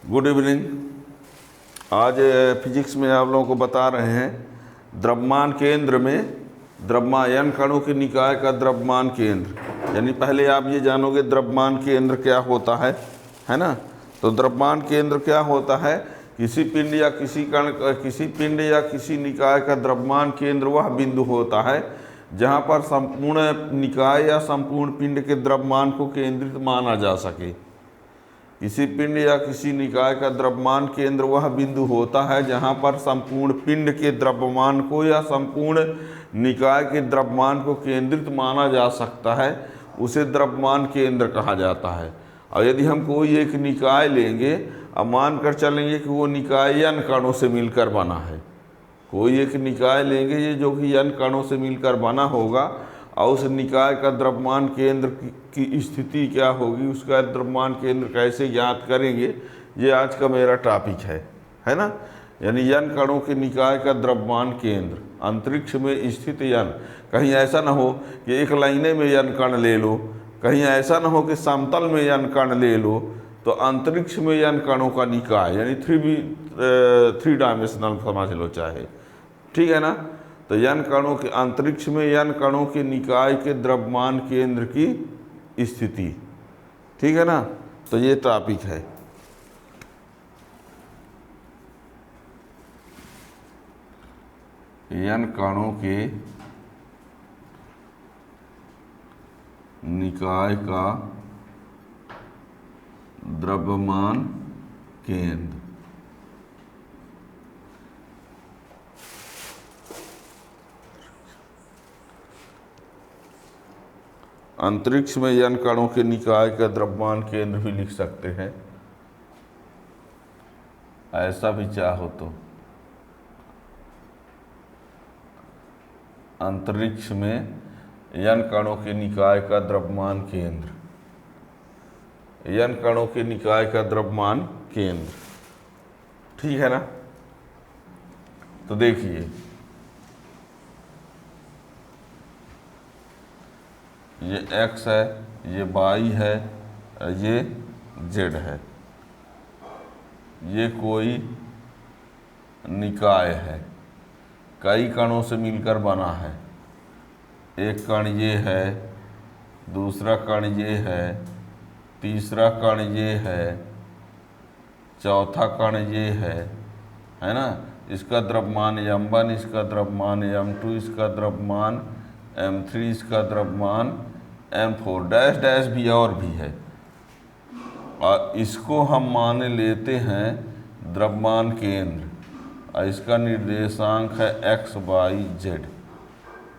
Good evening. आज physics में आप लोगों को बता रहे हैं द्रव्यमान केंद्र में द्रव्यमान कणों के निकाय का द्रव्यमान केंद्र। यानी पहले आप ये जानोगे द्रव्यमान केंद्र क्या होता है ना। तो द्रव्यमान केंद्र क्या होता है? किसी पिंड या किसी कण किसी पिंड या किसी निकाय का द्रव्यमान केंद्र वह बिंदु होता है जहाँ पर संपूर्ण निकाय या संपूर्ण पिंड के द्रव्यमान को केंद्रित माना जा सके। किसी पिंड या किसी निकाय का द्रव्यमान केंद्र वह बिंदु होता है जहाँ पर संपूर्ण पिंड के द्रव्यमान को या संपूर्ण निकाय के द्रव्यमान को केंद्रित माना जा सकता है, उसे द्रव्यमान केंद्र कहा जाता है। और यदि हम कोई एक निकाय लेंगे, अब मान कर चलेंगे कि वो निकाय n कणों से मिलकर बना है। कोई एक निकाय लेंगे ये जो कि n कणों से मिलकर बना होगा, और उस निकाय का द्रव्यमान केंद्र की स्थिति क्या होगी, उसका द्रव्यमान केंद्र कैसे ज्ञात करेंगे, ये आज का मेरा टॉपिक है ना। यानी n कणों के निकाय का द्रव्यमान केंद्र अंतरिक्ष में स्थित n। कहीं ऐसा ना हो कि एक लाइने में n कण ले लो, कहीं ऐसा ना हो कि समतल में n कण ले लो। तो अंतरिक्ष में n कणों का निकाय यानी थ्री डायमेंशनल समझ लो चाहे, ठीक है ना। तो n कणों के अंतरिक्ष में n कणों के निकाय के द्रव्यमान केंद्र की स्थिति, ठीक है ना। तो ये टॉपिक है। n कणों के निकाय का द्रव्यमान केंद्र। अंतरिक्ष में n कणों के निकाय का द्रव्यमान केंद्र भी लिख सकते हैं, ऐसा भी चाहो तो। अंतरिक्ष में n कणों के निकाय का द्रव्यमान केंद्र, n कणों के निकाय का द्रव्यमान केंद्र, ठीक है ना। तो देखिए, ये x है, ये y है, ये z है। ये कोई निकाय है, कई कणों से मिलकर बना है। एक कण ये है, दूसरा कण ये है, तीसरा कण ये है, चौथा कण ये है ना। इसका द्रव्यमान m1, इसका द्रव्यमान m2, इसका द्रव्यमान m3, इसका द्रव्यमान m4 डैश डैश भी और भी है। और इसको हम मान लेते हैं द्रव्यमान केंद्र, और इसका निर्देशांक है x y z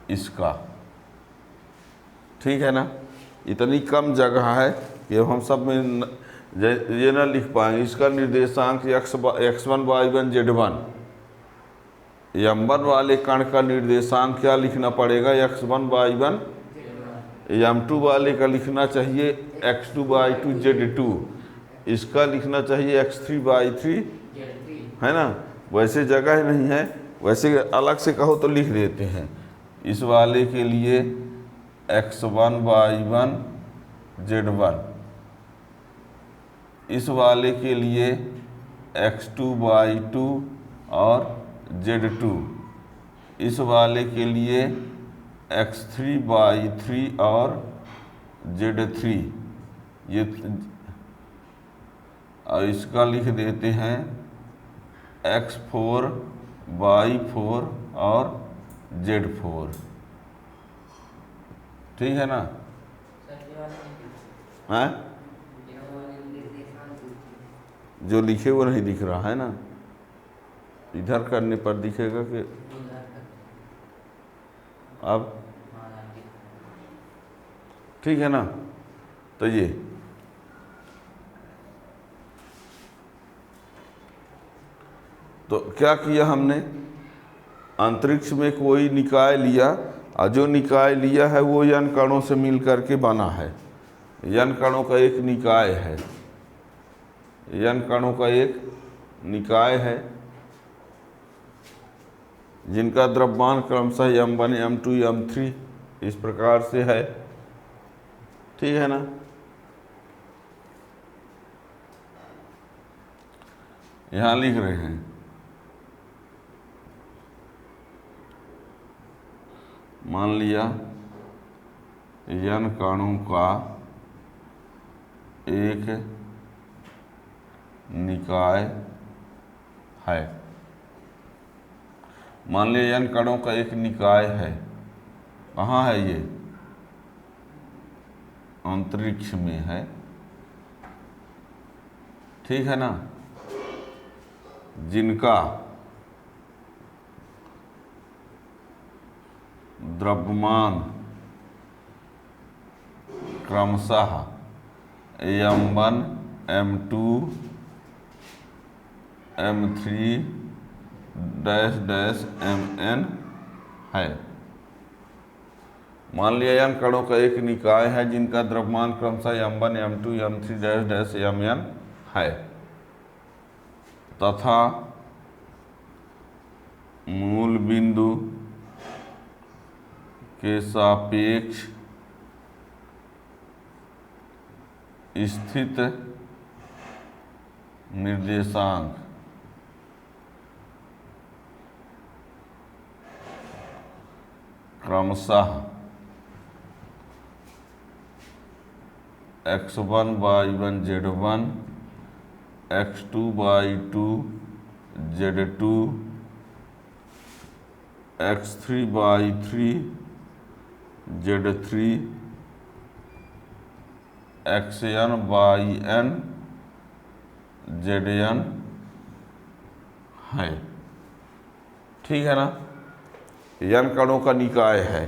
इसका, ठीक है ना। इतनी कम जगह है कि हम सब में ये ना लिख पाएंगे। इसका निर्देशांक x1 y1 z1। m1 वाले कण का निर्देशांक क्या लिखना पड़ेगा? x1 y1। m2 वाले का लिखना चाहिए x2 y2 z2। इसका लिखना चाहिए x3 y3, है ना। वैसे जगह नहीं है, वैसे अलग से कहो तो लिख देते हैं। इस वाले के लिए x1 y1 z1, इस वाले के लिए x2 y2 और z2, इस वाले के लिए x3 y3 और z3। ये और इसका लिख देते हैं x4 y4 और z4, ठीक है ना। हैं जो लिखे वो नहीं दिख रहा है ना, इधर करने पर दिखेगा कि अब, ठीक है ना। तो ये तो क्या किया हमने, अंतरिक्ष में कोई निकाय लिया, और जो निकाय लिया है वो n कणों से मिल करके बना है। n कणों का एक निकाय है, n कणों का एक निकाय है जिनका द्रव्यमान क्रमशः m1 m2 m3 इस प्रकार से है, ठीक है ना। यहाँ लिख रहे हैं मान लिया n कणों का एक निकाय है। मान लिया n कणों का एक निकाय है। कहाँ है ये? अंतरिक्ष में है। ठीक है ना? जिनका द्रव्यमान क्रमशः m1 m2 m3 dash dash mn है। मान लिया n कणों का एक निकाय है जिनका द्रव्यमान क्रमशः m1 m2 m3 dash dash mn है तथा मूल बिंदु के सापेक्ष स्थित निर्देशांक क्रमशः x1 y1 z1 x2 y2 z2 x3 y3 z3 xn yn zn है। ठीक है ना? n कणों का निकाय है।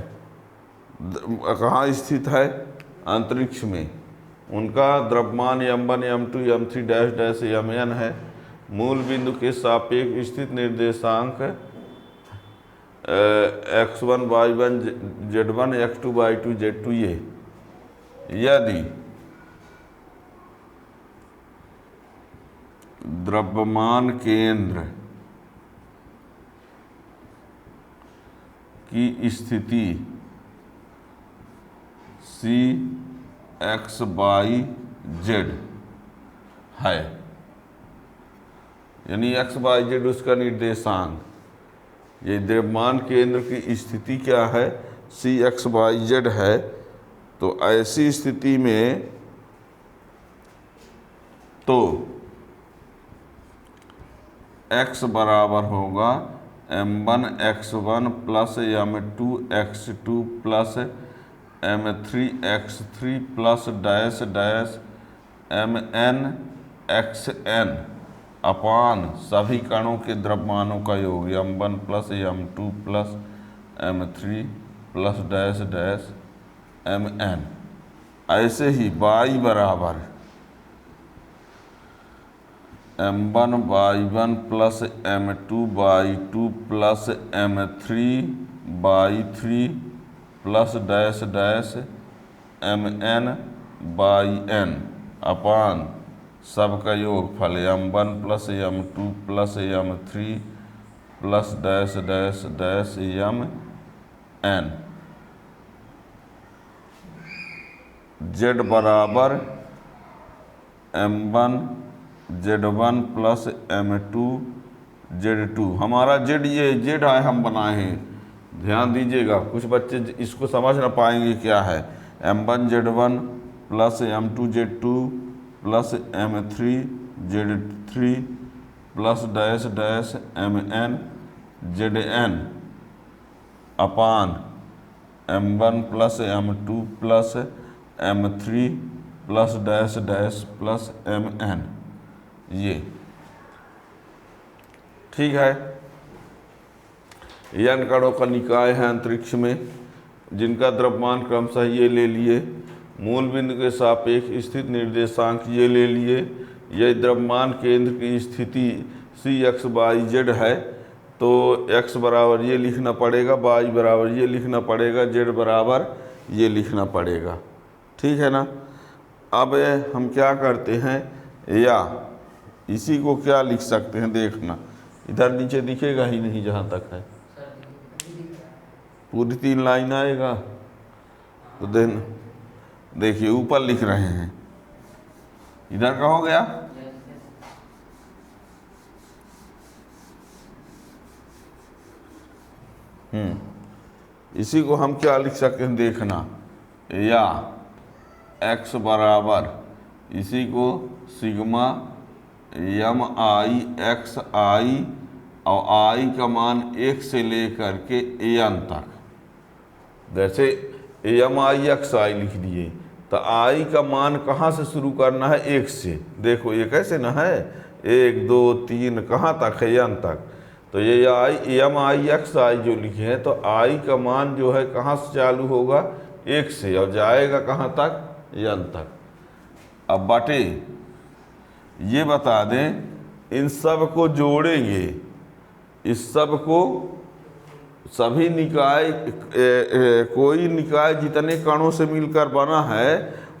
कहाँ स्थित है? अंतरिक्ष में। उनका द्रव्यमान m1 m2 m3 dash dash mn है। मूल बिंदु के सापेक्ष स्थित निर्देशांक x1 y1 z1 x2 y2 z2 ये। यदि द्रव्यमान केंद्र की स्थिति C x y z है, यानी x y z उसका निर्देशांक। ये द्रव्यमान केंद्र की स्थिति क्या है? C x y z है। तो ऐसी स्थिति में तो x बराबर होगा m1 x1 plus m2 x2 plus m3 x3 plus dash dash mn xn अपान सभी कणों के द्रव्यमानों का योग m1 plus m2 plus m3 plus dash dash mn। ऐसे ही y बराबर m1 y1 plus m2 y2 plus m3 y3 plus dash dash mn yn अपान सबका योगफल m1 plus m2 plus m3 plus dash dash dash mn। z बराबर m1 z1 plus m2 z2। हमारा z ये z है हम बनाए हैं। ध्यान दीजिएगा, कुछ बच्चे इसको समझ ना पाएंगे क्या है। m1 z1 plus m2 z2 plus m3 z3 plus dash dash mn zn अपान m1 plus m2 plus m3 plus dash dash plus mn ये। ठीक है? n कणों का निकाय है अंतरिक्ष में जिनका द्रव्यमान क्रमशः ये ले लिए, मूल बिंदु के सापेक्ष स्थित निर्देशांक ये ले लिए। यह द्रव्यमान केंद्र की स्थिति C x y z है तो x बराबर ये लिखना पड़ेगा, y बराबर ये लिखना पड़ेगा, z बराबर ये लिखना पड़ेगा। ठीक है ना? अब हम क्या करते हैं, या इसी को क्या लिख सकते हैं देखना, इधर नीचे दिखेगा ही नहीं जहाँ तक है, पूरी 3 लाइन आएगा। तो देन देखिए ऊपर लिख रहे हैं, इधर का हो गया, इसी को हम क्या लिख सकते हैं देखना, या x बराबर इसी को सिग्मा यम आई एक्स आई, और आई का मान 1 से लेकर के एन तक। जैसे एम आई एक्स आई लिख दिए तो आई का मान कहाँ से शुरू करना है, 1 से। देखो ये कैसे ना है, 1 2 3 कहाँ तक है, एन तक। तो ये आई एम आई एक्स आई जो लिखे हैं, तो आई का मान जो है कहाँ से चालू होगा, 1 से, और जाएगा कहाँ तक, एन तक। अब बटे ये बता दें, इन सब को जोड़ेंगे, इस सब को सभी निकाय कोई निकाय जितने कणों से मिलकर बना है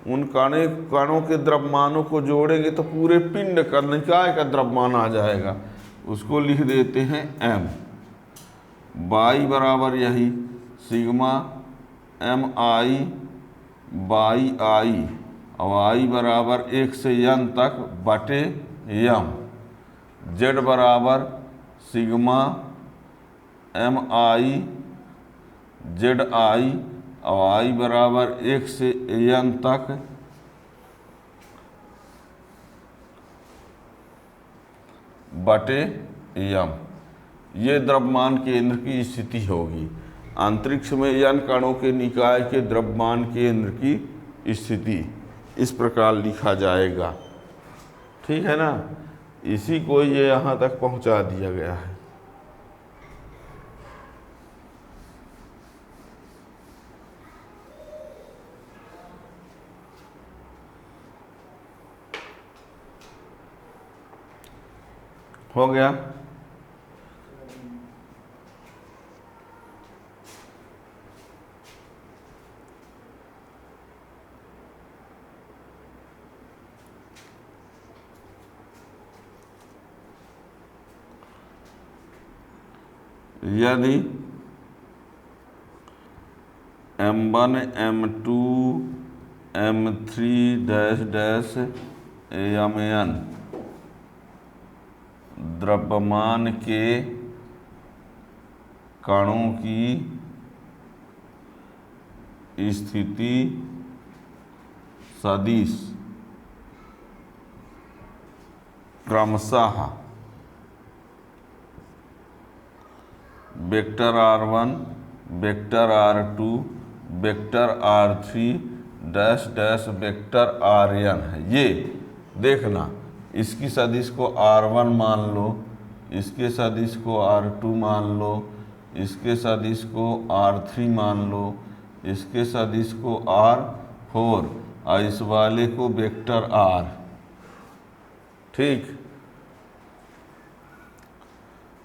उन कणों के द्रव्यमानों को जोड़ेंगे तो पूरे पिंड का निकाय का द्रव्यमान आ जाएगा। उसको लिख देते हैं m, बाई बराबर यही sigma m i by i, और आई बराबर 1 से n तक बटे यम। z बराबर sigma m i z i, और आई बराबर 1 से n तक बटे यम। ये द्रव्यमान केंद्र की स्थिति होगी। अंतरिक्ष में n कणों के निकाय के द्रव्यमान केंद्र की स्थिति इस प्रकार लिखा जाएगा। ठीक है ना, इसी को ये यहाँ तक पहुँचा दिया गया है। हो गया। यदि M1 M2 M3 dash dash Mn द्रव्यमान के कणों की स्थिति सदिश क्रमशः vector R1 vector R2 vector R3 dash dash vector Rn है। ये देखना, इसकी सदिश को R1 मान लो, इसके सदिश को R2 मान लो, इसके सदिश को R3 मान लो, इसके सदिश को R4, और इस वाले को वेक्टर R। ठीक,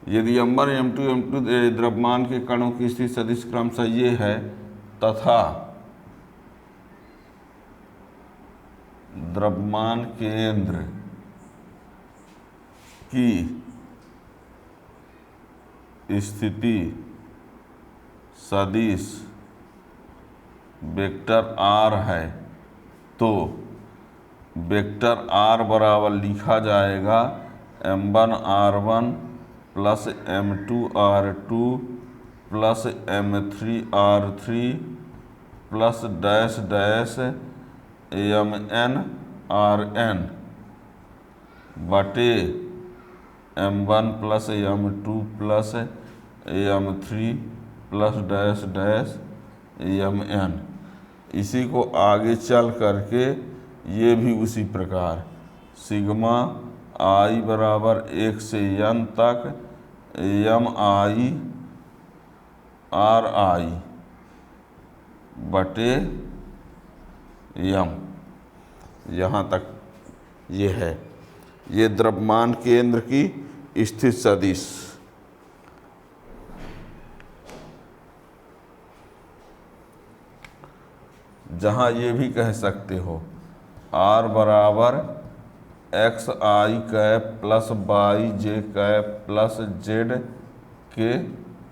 यदि M1 M2 M2 द्रव्यमान के कणों की स्थिति सदिश क्रमशः ये है, तथा द्रव्यमान केंद्र की स्थिति सदिश वेक्टर R है, तो वेक्टर R बराबर लिखा जाएगा M1 R1 plus M2 R2 plus M3 R3 plus dash dash Mn Rn बटे M1 plus M2 plus M3 plus dash dash Mn। इसी को आगे चल करके ये भी उसी प्रकार सिग्मा I बराबर 1 से n तक M I R I बटे यम। यहाँ तक ये है, ये द्रव्यमान केंद्र की स्थिति सदिश। जहाँ ये भी कह सकते हो R बराबर एक्स आई कैप प्लस वाई जे कैप प्लस जेड के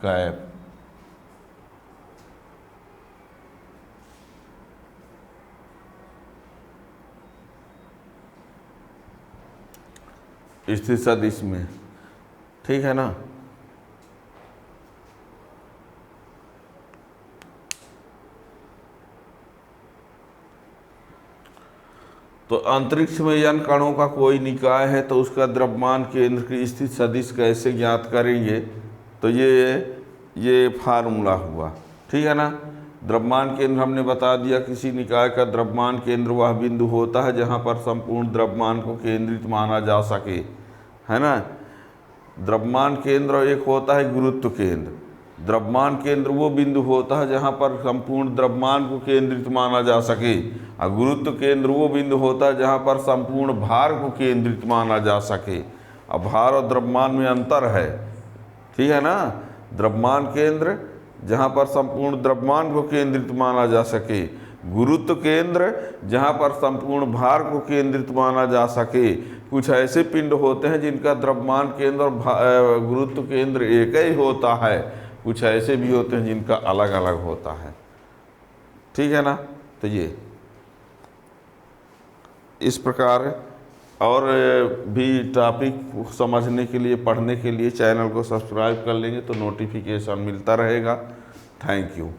कैप। स्थिति सदिश में, ठीक है ना। तो अंतरिक्ष में यन कणों का कोई निकाय है तो उसका द्रव्यमान केंद्र की स्थिति सदिश कैसे ज्ञात करेंगे। तो ये फार्मूला हुआ, ठीक है ना। द्रव्यमान केंद्र हमने बता दिया, किसी निकाय का द्रव्यमान केंद्र वह बिंदु होता है जहाँ पर संपूर्ण द्रव्यमान को केंद्रित माना जा सके, है ना। द्रव्यमान केंद्र एक होता है गुरुत्व केंद्र। द्रव्यमान केंद्र वो बिंदु होता है जहाँ पर संपूर्ण द्रव्यमान को केंद्रित माना जा सके, और गुरुत्व केंद्र वो बिंदु होता है जहाँ पर संपूर्ण भार को केंद्रित माना जा सके। अब भार और द्रव्यमान में अंतर है, ठीक है ना। द्रव्यमान केंद्र जहाँ पर संपूर्ण द्रव्यमान को केंद्रित माना जा सके, गुरुत्व केंद्र जहाँ पर संपूर्ण भार को केंद्रित माना जा सके। कुछ ऐसे पिंड होते हैं जिनका द्रव्यमान केंद्र और गुरुत्व केंद्र एक ही होता है, कुछ ऐसे भी होते हैं जिनका अलग अलग होता है, ठीक है ना। तो ये इस प्रकार और भी टॉपिक समझने के लिए, पढ़ने के लिए चैनल को सब्सक्राइब कर लेंगे तो नोटिफिकेशन मिलता रहेगा। Thank you.